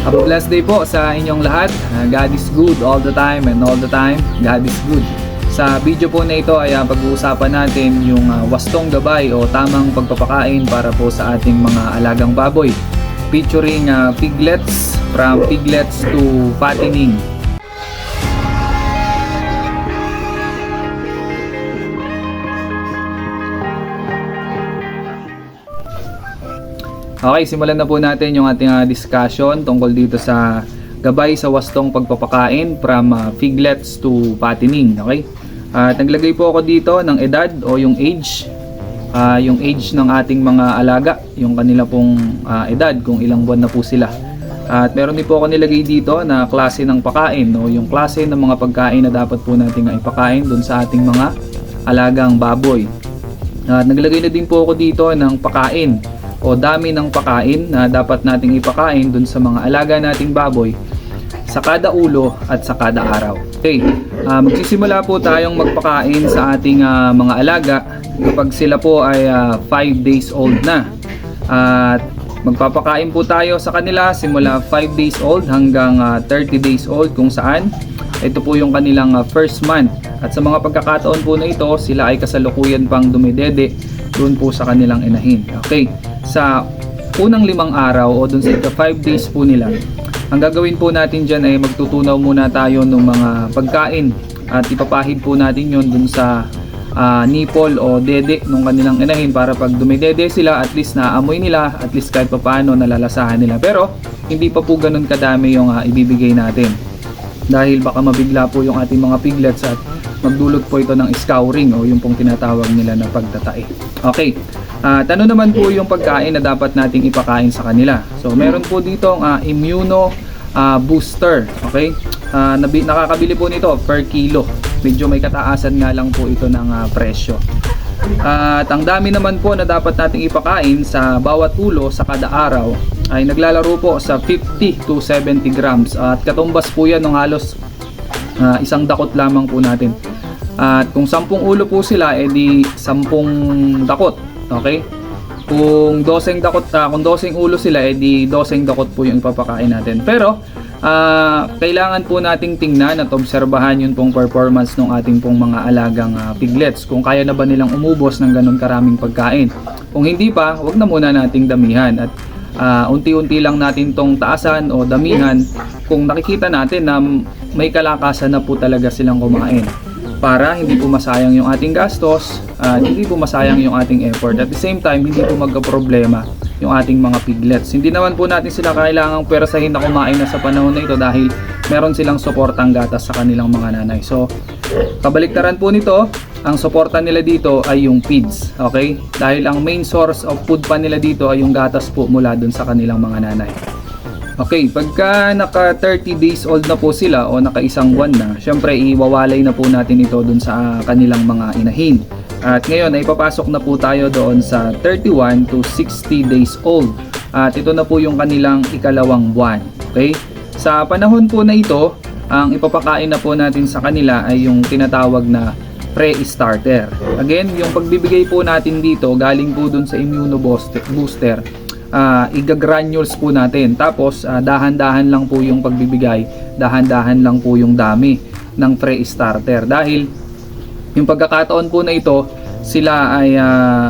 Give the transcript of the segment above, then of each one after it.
Have a blessed day po sa inyong lahat. God is good all the time, and all the time, God is good. Sa video po na ito ay pag-uusapan natin yung wastong gabay o tamang pagpapakain para po sa ating mga alagang baboy. Featuring piglets, from piglets to fattening. Okay, simulan na po natin yung ating discussion tungkol dito sa gabay sa wastong pagpapakain from piglets to fattening. Okay? At naglagay po ako dito ng edad o yung age ng ating mga alaga, yung kanila pong edad, kung ilang buwan na po sila. At meron din po ako nilagay dito na klase ng pagkain o yung klase ng mga pagkain na dapat po natin ipakain dun sa ating mga alagang baboy. At naglagay na din po ako dito ng pagkain o dami ng pagkain na dapat nating ipakain dun sa mga alaga nating baboy sa kada ulo at sa kada araw. Okay, magsisimula po tayong magpakain sa ating mga alaga kapag sila po ay 5 days old na. At magpapakain po tayo sa kanila simula 5 days old hanggang 30 days old, kung saan ito po yung kanilang first month. At sa mga pagkakataon po na ito, sila ay kasalukuyan pang dumidede doon po sa kanilang inahin. Okay, sa unang 5 araw o dun sa 5 days po nila, ang gagawin po natin dyan ay magtutunaw muna tayo ng mga pagkain at ipapahid po natin yon dun sa nipple o dede ng kanilang inahin para pag dumidede sila, at least naamoy nila, at least kahit papaano nalalasahan nila. Pero hindi pa po ganun kadami yung ibibigay natin, dahil baka mabigla po yung ating mga piglets at magdulot po ito ng scouring o yung pong tinatawag nila na pagtatae. Okay, ano naman po yung pagkain na dapat nating ipakain sa kanila? So meron po dito ang immuno booster. Okay, nakakabili po nito per kilo. Medyo may kataasan nga lang po ito ng presyo. At ang dami naman po na dapat nating ipakain sa bawat ulo sa kada araw ay naglalaro po sa 50 to 70 grams. At katumbas po yan ng halos isang dakot lamang po natin. At kung 10 ulo po sila, edi 10 dakot. Okay? Kung 12 dakot, kung 12 ulo sila, edi 12 dakot po yung ipapakain natin. Pero kailangan po nating tingnan at obserbahan yung pong performance ng ating pong mga alagang piglets, kung kaya na ba nilang umubos ng ganun karaming pagkain. Kung hindi pa, wag na muna nating damihan at unti-unti lang natin tong taasan o damihan kung nakikita natin na may kalakasan na po talaga silang kumain, para hindi po masayang yung ating gastos at hindi po masayang yung ating effort. At the same time, hindi po magka-problema yung ating mga piglets. Hindi naman po natin sila kailangang pwersahin na kumain na sa panahon na ito, dahil meron silang suportang gatas sa kanilang mga nanay. So, kabaliktaran po nito, ang suporta nila dito ay yung feeds. Okay? Dahil ang main source of food pa nila dito ay yung gatas po mula dun sa kanilang mga nanay. Okay, pagka naka 30 days old na po sila o naka isang buwan na, syempre iwawalay na po natin ito dun sa kanilang mga inahin. At ngayon ay papasok na po tayo doon sa 31 to 60 days old. At ito na po yung kanilang ikalawang buwan. Okay? Sa panahon po na ito, ang ipapakain na po natin sa kanila ay yung tinatawag na pre-starter. Again, yung pagbibigay po natin dito galing po dun sa immuno booster. Igagranules po natin, tapos dahan-dahan lang po yung pagbibigay, dahan-dahan lang po yung dami ng pre-starter, dahil yung pagkakataon po na ito, sila ay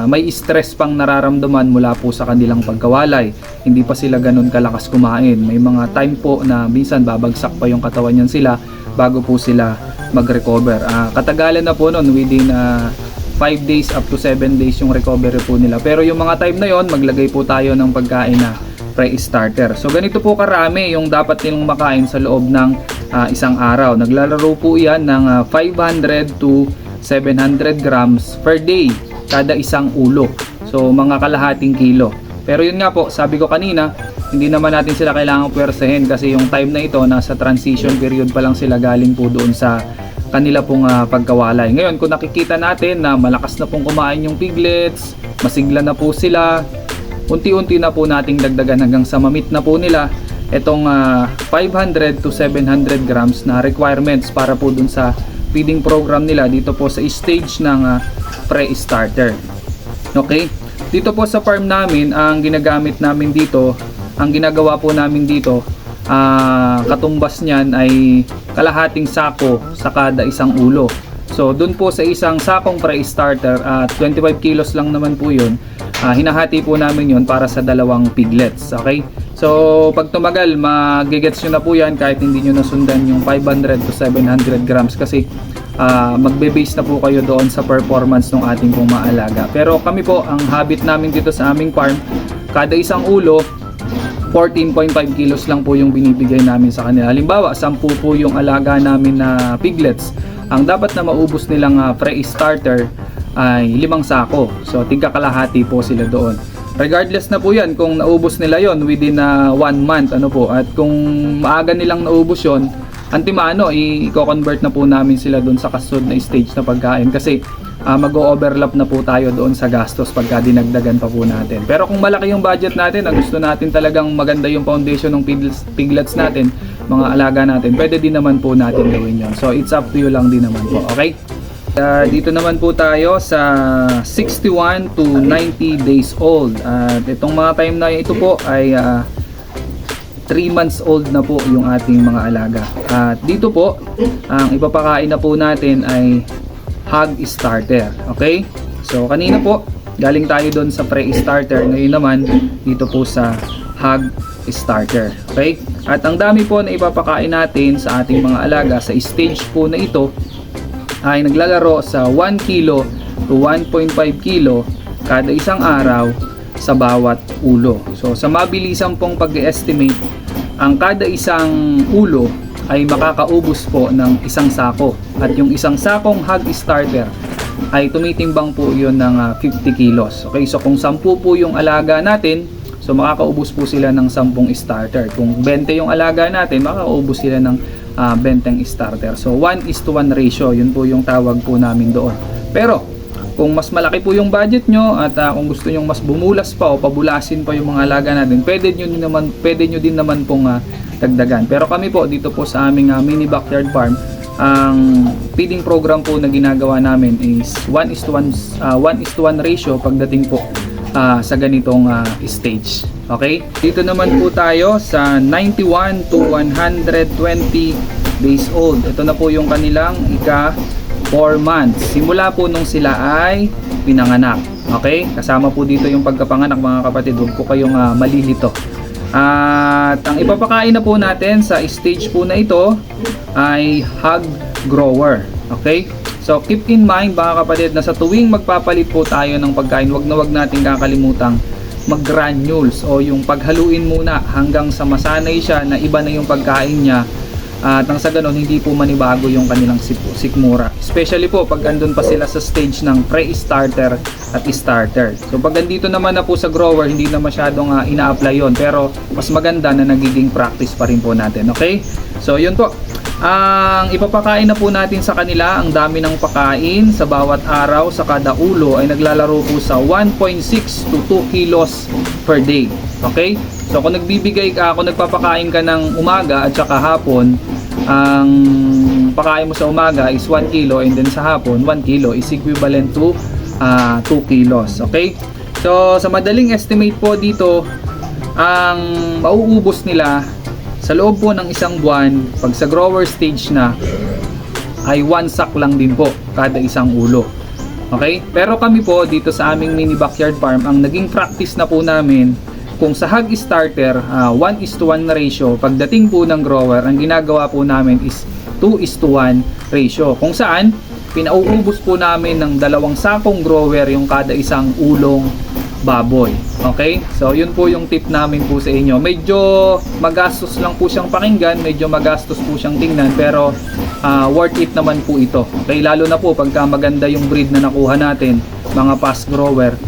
may stress pang nararamdaman mula po sa kanilang pagkawalay. Hindi pa sila ganun kalakas kumain. May mga time po na minsan babagsak pa yung katawan niyan sila bago po sila mag-recover. Katagalan na po nun, within 5 days up to 7 days yung recovery po nila. Pero yung mga time na yon, maglagay po tayo ng pagkain na pre-starter. So ganito po karami yung dapat nilang makain sa loob ng isang araw. Naglalaro po yan ng 500 to 700 grams per day kada isang ulo. So mga kalahating kilo. Pero yun nga po, sabi ko kanina, hindi naman natin sila kailangang puwersahin, kasi yung time na ito, nasa transition period pa lang sila galing po doon sa kanila pong pagkawalay. Ngayon, kung nakikita natin na malakas na pong kumain yung piglets, masigla na po sila, unti-unti na po nating dagdagan hanggang sa mamit na po nila itong 500 to 700 grams na requirements para po dun sa feeding program nila dito po sa stage ng pre-starter. Okay? Dito po sa farm namin, ang ginagamit namin dito, ang ginagawa po namin dito katumbas niyan ay kalahating sako sa kada isang ulo. So doon po sa isang sakong pre-starter, 25 kilos lang naman po yun, hinahati po namin yun para sa dalawang piglets. Okay? So pag tumagal, magigets nyo na po yan kahit hindi nyo nasundan yung 500 to 700 grams kasi magbe-base na po kayo doon sa performance ng ating pong maalaga. Pero kami po, ang habit namin dito sa aming farm, kada isang ulo 14.5 kilos lang po yung binibigay namin sa kanila. Halimbawa, 10 po yung alaga namin na piglets. Ang dapat na maubos nilang pre-starter ay 5 sako. So, tigka kalahati po sila doon. Regardless na po yan kung naubos nila yon within 1 month. Ano po, at kung maaga nilang naubos yon, antimano, i-convert na po namin sila doon sa kasunod na stage na pagkain. Kasi mag-o-overlap na po tayo doon sa gastos pagka dinagdagan pa po natin. Pero kung malaki yung budget natin, na gusto natin talagang maganda yung foundation ng piglets natin, mga alaga natin, pwede din naman po natin gawin yun. So it's up to you lang din naman po, okay? Dito naman po tayo sa 61 to 90 days old. At itong mga time na ito po ay 3 months old na po yung ating mga alaga. At dito po, ang ipapakain na po natin ay hog starter. Okay? So kanina po, galing tayo doon sa pre-starter. Ngayon naman, dito po sa hog starter. Okay? At ang dami po na ipapakain natin sa ating mga alaga sa stage po na ito ay naglalaro sa 1 kilo to 1.5 kilo kada isang araw sa bawat ulo. So sa mabilisan pong pag-estimate, ang kada isang ulo ay makakaubos po ng 1 sako. At yung 1 sakong hog starter ay tumitimbang po yun ng 50 kilos. Okay, so kung 10 po yung alaga natin, so makakaubos po sila ng 10 starter. Kung 20 yung alaga natin, makakaubos sila ng 20 starter. So 1:1 ratio, yun po yung tawag po namin doon. Pero kung mas malaki po yung budget nyo at kung gusto nyo mas bumulas pa o pabulasin pa yung mga alaga natin, pwede nyo din naman pong dagdagan. Pero kami po dito po sa aming mini backyard farm, ang feeding program po na ginagawa namin is 1:1 ratio pagdating po sa ganitong stage. Okay? Dito naman po tayo sa 91 to 120 days old. Ito na po yung kanilang ika 4 months. Simula po nung sila ay pinanganak. Okay? Kasama po dito yung pagkapanganak, mga kapatid. Huwag po kayong malilito. At ang ipapakain na po natin sa stage po na ito ay hog grower. Okay? So keep in mind, mga kapatid, na sa tuwing magpapalit po tayo ng pagkain, wag nating kakalimutang mag-granules o yung paghaluin muna hanggang sa masanay siya na iba na yung pagkain niya. At nang sa ganun, hindi po manibago yung kanilang sikmura. Especially po pag andun pa sila sa stage ng pre-starter at starter. So pag andito naman na po sa grower, hindi na masyadong ina-apply yun. Pero mas maganda na nagiging practice pa rin po natin. Okay? So yun po. Ang ipapakain na po natin sa kanila, ang dami ng pakain sa bawat araw sa kada ulo ay naglalaro po sa 1.6 to 2 kilos per day. Okay? So kung nagpapakain ka ng umaga at saka hapon, ang pakain mo sa umaga is 1 kilo and then sa hapon 1 kilo is equivalent to 2 kilos. Okay? So sa madaling estimate po dito, ang mauubos nila sa loob po ng 1 buwan, pag sa grower stage na, ay 1 sack lang din po kada isang ulo. Okay? Pero kami po dito sa aming mini backyard farm, ang naging practice na po namin, kung sa hog starter 1:1 ratio, pagdating po ng grower, ang ginagawa po namin is 2:1 ratio, kung saan pinauubos po namin ng 2 sakong grower yung kada isang ulong baboy. Okay? So yun po yung tip namin po sa inyo. Medyo magastos lang po siyang pakinggan, medyo magastos po siyang tingnan, pero worth it naman po ito. Okay? Lalo na po pagka maganda yung breed na nakuha natin, mga fast grower,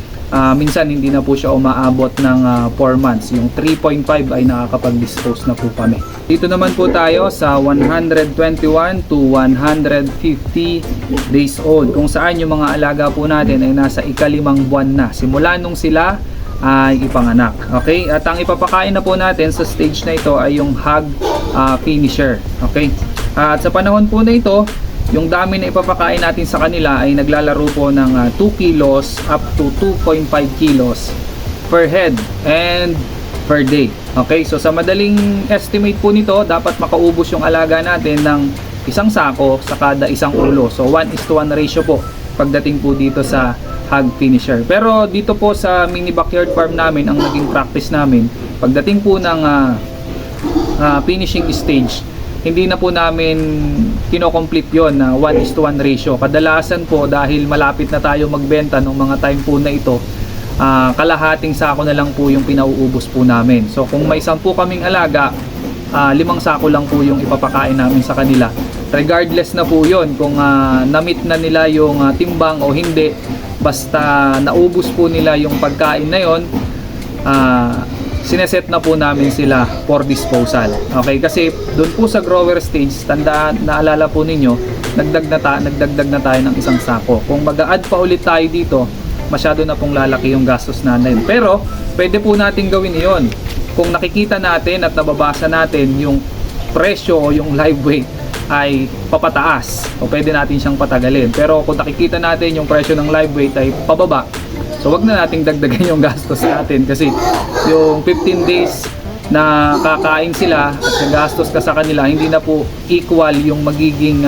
minsan hindi na po siya umaabot ng 4 months. Yung 3.5 ay nakakapag-dispose na po kami. Dito naman po tayo sa 121 to 150 days old, kung saan yung mga alaga po natin ay nasa ika-5 buwan na simula nung sila ay ipanganak. Okay? At ang ipapakain na po natin sa stage na ito ay yung hog finisher. Okay? At sa panahon po na ito, yung dami na ipapakain natin sa kanila ay naglalaro po ng 2 kilos up to 2.5 kilos per head. And per day. Okay, so sa madaling estimate po nito, dapat makaubos yung alaga natin ng isang sako sa kada isang ulo. So 1:1 ratio po pagdating po dito sa hog finisher. Pero dito po sa mini backyard farm namin, ang naging practice namin, pagdating po ng finishing stage, hindi na po namin kino-complete yon na 1:1 ratio. Kadalasan po dahil malapit na tayo magbenta ng mga time po na ito, kalahating sako na lang po yung pinauubos po namin. So kung may 10 kaming alaga, 5 sako lang po yung ipapakain namin sa kanila. Regardless na po yon kung na-meet na nila yung timbang o hindi, basta naubos po nila yung pagkain na yon, sineset na po namin sila for disposal. Okay, kasi doon po sa grower stage, naalala po ninyo, nagdagdag na tayo ng isang sako. Kung mag-a-add pa ulit tayo dito, masyado na pong lalaki yung gastos natin. Pero pwede po natin gawin iyon kung nakikita natin at nababasa natin yung presyo o yung live weight ay papataas, o pwede natin siyang patagalin. Pero kung nakikita natin yung presyo ng live weight ay pababa, so wag na nating dagdagan yung gastos natin, kasi yung 15 days na kakain sila at gastos ka sa kanila, hindi na po equal yung magiging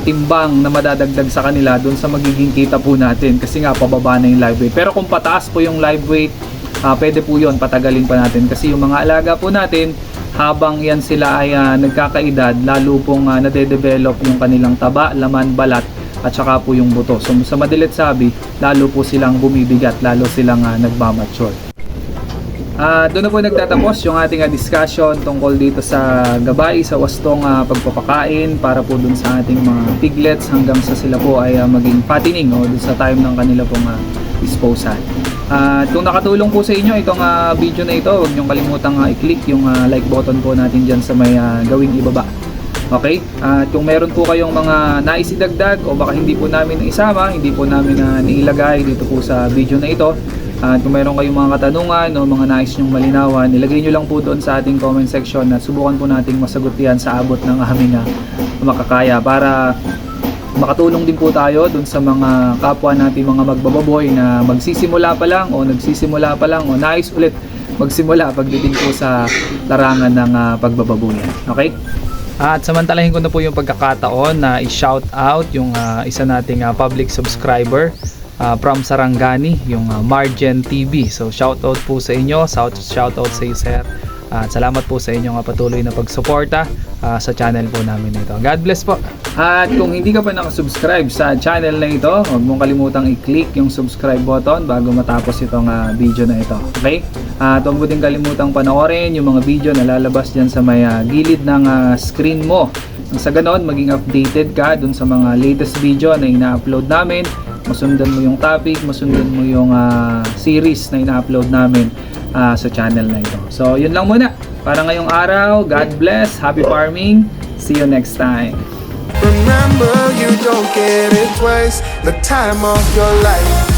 timbang na madadagdag sa kanila dun sa magiging kita po natin, kasi nga pababa na yung live weight. Pero kung pataas po yung live weight, pwede po yun, patagalin pa natin, kasi yung mga alaga po natin, habang yan sila ay nagkakaedad, lalo pong nade-develop yung kanilang taba, laman, balat, at saka po yung buto. So sa madilit sabi, lalo po silang bumibigat, lalo silang nagmamature. Doon na po nagtatapos yung ating discussion tungkol dito sa gabay, sa wastong pagpapakain para po dun sa ating mga piglets hanggang sa sila po ay maging fattening o dun sa time ng kanila pong disposal. Kung nakatulong po sa inyo itong video na ito, huwag niyong kalimutang i-click yung like button po natin dyan sa may gawing ibaba. Okay? At kung meron po kayong mga nais idagdag o baka hindi po namin isama, hindi po namin nailagay dito po sa video na ito, at kung meron kayong mga katanungan o mga nais nyong malinawan, ilagay nyo lang po doon sa ating comment section at subukan po nating masagot yan sa abot ng aming makakaya, para makatulong din po tayo doon sa mga kapwa natin mga magbababoy na magsisimula pa lang o nagsisimula pa lang o nais ulit magsimula pagdating po sa larangan ng pagbababoyan. Okay? At samantalahin ko na po yung pagkakataon na i-shout out yung isa nating public subscriber from Sarangani, yung Margen TV. So shout out po sa inyo, shout out sa iyo sir. At salamat po sa inyong patuloy na pagsuporta sa channel po namin ito. God bless po. At kung hindi ka pa nakasubscribe sa channel na ito, huwag mong kalimutang i-click yung subscribe button bago matapos itong video na ito. Okay? At huwag mo din kalimutang panoorin yung mga video na lalabas dyan sa may gilid ng screen mo. Sa ganon, maging updated ka dun sa mga latest video na ina-upload namin. Masundan mo yung topic, masundan mo yung series na ina-upload namin sa channel na ito. So yun lang muna para ngayong araw. God bless, happy farming, see you next time. Remember, you don't get it twice. The time of your life.